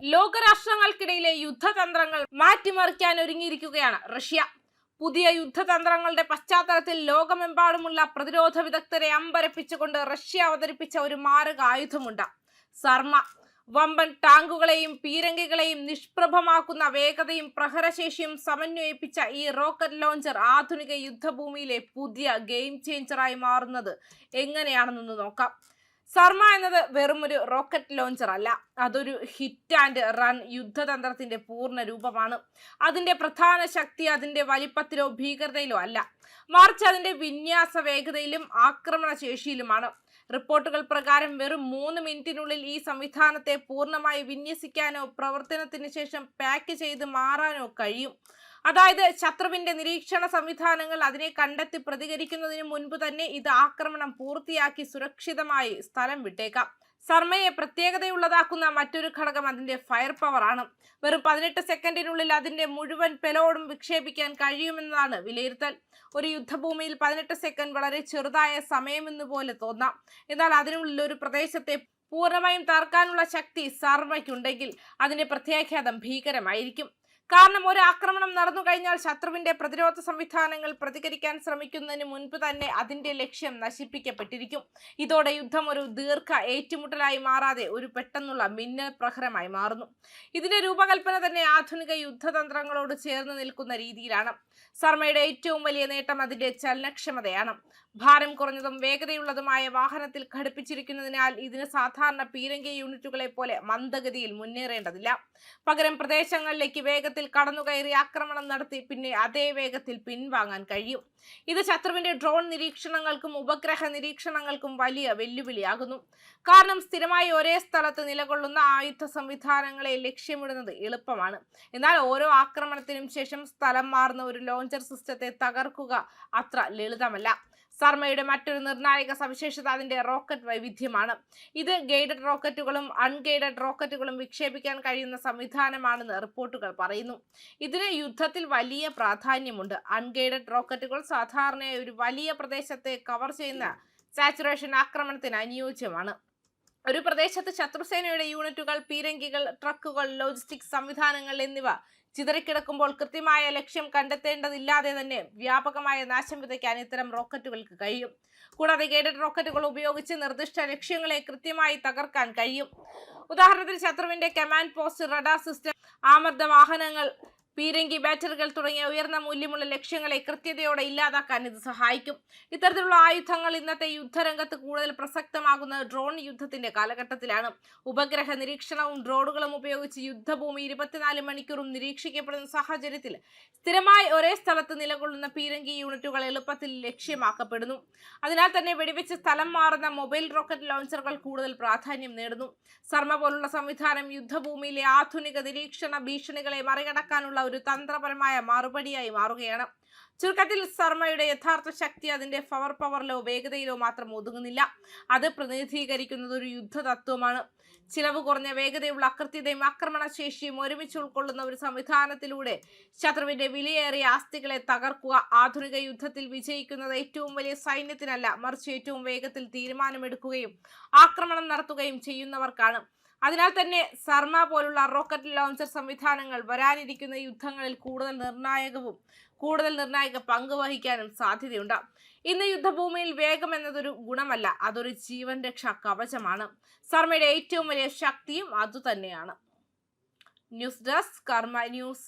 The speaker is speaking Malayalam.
ലോകരാഷ്ട്രങ്ങൾക്കിടയിലെ യുദ്ധതന്ത്രങ്ങൾ മാറ്റിമറിക്കാൻ ഒരുങ്ങിയിരിക്കുകയാണ് റഷ്യ. പുതിയ യുദ്ധതന്ത്രങ്ങളുടെ പശ്ചാത്തലത്തിൽ ലോകമെമ്പാടുമുള്ള പ്രതിരോധ വിദഗ്ധരെ അമ്പരപ്പിച്ചുകൊണ്ട് റഷ്യ അവതരിപ്പിച്ച ഒരു മാരക ആയുധമുണ്ട് സർമ. വമ്പൻ ടാങ്കുകളെയും പീരങ്കികളെയും നിഷ്പ്രഭമാക്കുന്ന വേഗതയും പ്രഹരശേഷിയും സമന്വയിപ്പിച്ച ഈ റോക്കറ്റ് ലോഞ്ചർ ആധുനിക യുദ്ധഭൂമിയിലെ പുതിയ ഗെയിം ചേഞ്ചറായി മാറുന്നത് എങ്ങനെയാണെന്നൊന്ന് നോക്കാം. സർമ എന്നത് വെറുമൊരു റോക്കറ്റ് ലോഞ്ചർ അല്ല, അതൊരു ഹിറ്റ് ആൻഡ് റൺ യുദ്ധതന്ത്രത്തിന്റെ പൂർണ്ണ രൂപമാണ്. അതിന്റെ പ്രധാന ശക്തി അതിന്റെ വലിപ്പത്തിലോ ഭീകരതയിലോ അല്ല, മറിച്ച് അതിന്റെ വിന്യാസ വേഗതയിലും ആക്രമണ ശേഷിയിലുമാണ്. റിപ്പോർട്ടുകൾ പ്രകാരം വെറും 3 മിനിറ്റിനുള്ളിൽ ഈ സംവിധാനത്തെ പൂർണ്ണമായി വിന്യസിക്കാനോ പ്രവർത്തനത്തിന് ശേഷം പാക്ക് ചെയ്ത് മാറാനോ കഴിയും. അതായത് ശത്രുവിന്റെ നിരീക്ഷണ സംവിധാനങ്ങൾ അതിനെ കണ്ടെത്തി പ്രതികരിക്കുന്നതിന് മുൻപ് തന്നെ ഇത് ആക്രമണം പൂർത്തിയാക്കി സുരക്ഷിതമായി സ്ഥലം വിട്ടേക്കാം. സർമയെ പ്രത്യേകതയുള്ളതാക്കുന്ന മറ്റൊരു ഘടകം അതിന്റെ ഫയർ പവർ ആണ്. വെറും 18 സെക്കൻഡിനുള്ളിൽ അതിന്റെ മുഴുവൻ പെലോഡും വിക്ഷേപിക്കാൻ കഴിയുമെന്നതാണ് വിലയിരുത്തൽ. ഒരു യുദ്ധഭൂമിയിൽ 18 സെക്കൻഡ് വളരെ ചെറുതായ സമയമെന്ന് പോലെ തോന്നാം, എന്നാൽ അതിനുള്ളിൽ ഒരു പ്രദേശത്തെ പൂർണ്ണമായും തകർക്കാനുള്ള ശക്തി സർമയ്ക്കുണ്ടെങ്കിൽ അതിന്റെ പ്രത്യാഘാതം ഭീകരമായിരിക്കും. കാരണം ഒരു ആക്രമണം നടന്നു കഴിഞ്ഞാൽ ശത്രുവിന്റെ പ്രതിരോധ സംവിധാനങ്ങൾ പ്രതികരിക്കാൻ ശ്രമിക്കുന്നതിന് മുൻപ് തന്നെ അതിന്റെ ലക്ഷ്യം നശിപ്പിക്കപ്പെട്ടിരിക്കും. ഇതോടെ യുദ്ധം ഒരു ദീർഘ ഏറ്റുമുട്ടലായി മാറാതെ ഒരു പെട്ടെന്നുള്ള മിന്നൽ പ്രഹരമായി മാറുന്നു. ഇതിന്റെ രൂപകൽപ്പന തന്നെ ആധുനിക യുദ്ധതന്ത്രങ്ങളോട് ചേർന്ന് നിൽക്കുന്ന രീതിയിലാണ്. സർമയുടെ ഏറ്റവും വലിയ നേട്ടം അതിന്റെ ചലനക്ഷമതയാണ്. ഭാരം കുറഞ്ഞതും വേഗതയുള്ളതുമായ വാഹനത്തിൽ ഘടിപ്പിച്ചിരിക്കുന്നതിനാൽ ഇതിന് സാധാരണ പീരങ്കി യൂണിറ്റുകളെ പോലെ മന്ദഗതിയിൽ മുന്നേറേണ്ടതില്ല. പകരം പ്രദേശങ്ങളിലേക്ക് വേഗത്തിൽ കടന്നുകയറി ആക്രമണം നടത്തി പിന്നെ അതേ വേഗത്തിൽ പിൻവാങ്ങാൻ കഴിയും. ഇത് ശത്രുവിന്റെ ഡ്രോൺ നിരീക്ഷണങ്ങൾക്കും ഉപഗ്രഹ നിരീക്ഷണങ്ങൾക്കും വലിയ വെല്ലുവിളിയാകുന്നു. കാരണം സ്ഥിരമായി ഒരേ സ്ഥലത്ത് നിലകൊള്ളുന്ന ആയുധ സംവിധാനങ്ങളെ ലക്ഷ്യമിടുന്നത് എളുപ്പമാണ്, എന്നാൽ ഓരോ ആക്രമണത്തിനും ശേഷം സ്ഥലം മാറുന്ന ഒരു ലോഞ്ചർ സിസ്റ്റത്തെ തകർക്കുക അത്ര ലളിതമല്ല. സർമയുടെ മറ്റൊരു നിർണായക സവിശേഷത അതിന്റെ റോക്കറ്റ് വൈവിധ്യമാണ്. ഇത് ഗൈഡഡ് റോക്കറ്റുകളും അൺഗൈഡഡ് റോക്കറ്റുകളും വിക്ഷേപിക്കാൻ കഴിയുന്ന സംവിധാനമാണെന്ന് റിപ്പോർട്ടുകൾ പറയുന്നു. ഇതിന് യുദ്ധത്തിൽ വലിയ പ്രാധാന്യമുണ്ട്. അൺഗൈഡഡ് റോക്കറ്റുകൾ സാധാരണയായി ഒരു വലിയ പ്രദേശത്തെ കവർ ചെയ്യുന്ന സാച്ചുറേഷൻ ആക്രമണത്തിന് അനുയോജ്യമാണ്. ഒരു പ്രദേശത്ത് ശത്രുസേനയുടെ യൂണിറ്റുകൾ, പീരങ്കികൾ, ട്രക്കുകൾ, ലോജിസ്റ്റിക്സ് സംവിധാനങ്ങൾ എന്നിവ ചിതറിക്കിടക്കുമ്പോൾ കൃത്യമായ ലക്ഷ്യം കണ്ടെത്തേണ്ടതില്ലാതെ തന്നെ വ്യാപകമായ നാശം വിതയ്ക്കാൻ ഇത്തരം റോക്കറ്റുകൾക്ക് കഴിയും. കൂടാതെ ഗൈഡഡ് റോക്കറ്റുകൾ ഉപയോഗിച്ച് നിർദ്ദിഷ്ട ലക്ഷ്യങ്ങളെ കൃത്യമായി തകർക്കാൻ കഴിയും. ഉദാഹരണത്തിന് ശത്രുവിന്റെ കമാൻഡ് പോസ്റ്റ്, റഡാർ സിസ്റ്റം, ആമർദ്ദ വാഹനങ്ങൾ, പീരങ്കി ബാറ്ററികൾ തുടങ്ങിയ ഉയർന്ന മൂല്യമുള്ള ലക്ഷ്യങ്ങളെ കൃത്യതയോടെ ഇല്ലാതാക്കാൻ ഇത് സഹായിക്കും. ഇത്തരത്തിലുള്ള ആയുധങ്ങൾ ഇന്നത്തെ യുദ്ധരംഗത്ത് കൂടുതൽ പ്രസക്തമാകുന്നത് ഡ്രോൺ യുദ്ധത്തിന്റെ കാലഘട്ടത്തിലാണ്. ഉപഗ്രഹ നിരീക്ഷണവും ഡ്രോണുകളും ഉപയോഗിച്ച് യുദ്ധഭൂമി 24 മണിക്കൂറും നിരീക്ഷിക്കപ്പെടുന്ന സാഹചര്യത്തിൽ സ്ഥിരമായി ഒരേ സ്ഥലത്ത് നിലകൊള്ളുന്ന പീരങ്കി യൂണിറ്റുകൾ എളുപ്പത്തിൽ ലക്ഷ്യമാക്കപ്പെടുന്നു. അതിനാൽ തന്നെ വെടിവെച്ച് സ്ഥലം മാറുന്ന മൊബൈൽ റോക്കറ്റ് ലോഞ്ചറുകൾ കൂടുതൽ പ്രാധാന്യം നേടുന്നു. സർമ പോലുള്ള സംവിധാനം യുദ്ധഭൂമിയിലെ ആധുനിക നിരീക്ഷണ ഭീഷണികളെ മറികടക്കാനുള്ള ഒരു തന്ത്രപരമായ മറുപടിയായി മാറുകയാണ്. ചുരുക്കത്തിൽ സർമയുടെ യഥാർത്ഥ ശക്തി അതിന്റെ പവറിലോ വേഗതയിലോ മാത്രം ഒതുങ്ങുന്നില്ല. അത് പ്രതിനിധീകരിക്കുന്നത് ഒരു യുദ്ധ തത്വമാണ്. ചിലവ് കുറഞ്ഞ വേഗതയുള്ള അകൃത്യതയും ആക്രമണശേഷിയും ഒരുമിച്ച് ഉൾക്കൊള്ളുന്ന ഒരു സംവിധാനത്തിലൂടെ ശത്രുവിന്റെ വിലയേറിയ ആസ്തികളെ തകർക്കുക. ആധുനിക യുദ്ധത്തിൽ വിജയിക്കുന്നത് ഏറ്റവും വലിയ സൈന്യത്തിനല്ല, മറിച്ച് ഏറ്റവും വേഗത്തിൽ തീരുമാനമെടുക്കുകയും ആക്രമണം നടത്തുകയും ചെയ്യുന്നവർക്കാണ്. അതിനാൽ തന്നെ സർമ പോലുള്ള റോക്കറ്റ് ലോഞ്ചർ സംവിധാനങ്ങൾ വരാനിരിക്കുന്ന യുദ്ധങ്ങളിൽ കൂടുതൽ നിർണായക പങ്ക് വഹിക്കാനും സാധ്യതയുണ്ട്. ഇന്ന് യുദ്ധഭൂമിയിൽ വേഗം എന്നതൊരു ഗുണമല്ല, അതൊരു ജീവൻ രക്ഷാ കവചമാണ്. സർമയുടെ ഏറ്റവും വലിയ ശക്തിയും അതുതന്നെയാണ്. ന്യൂസ് ഡെസ്ക് കർമ്മ ന്യൂസ്.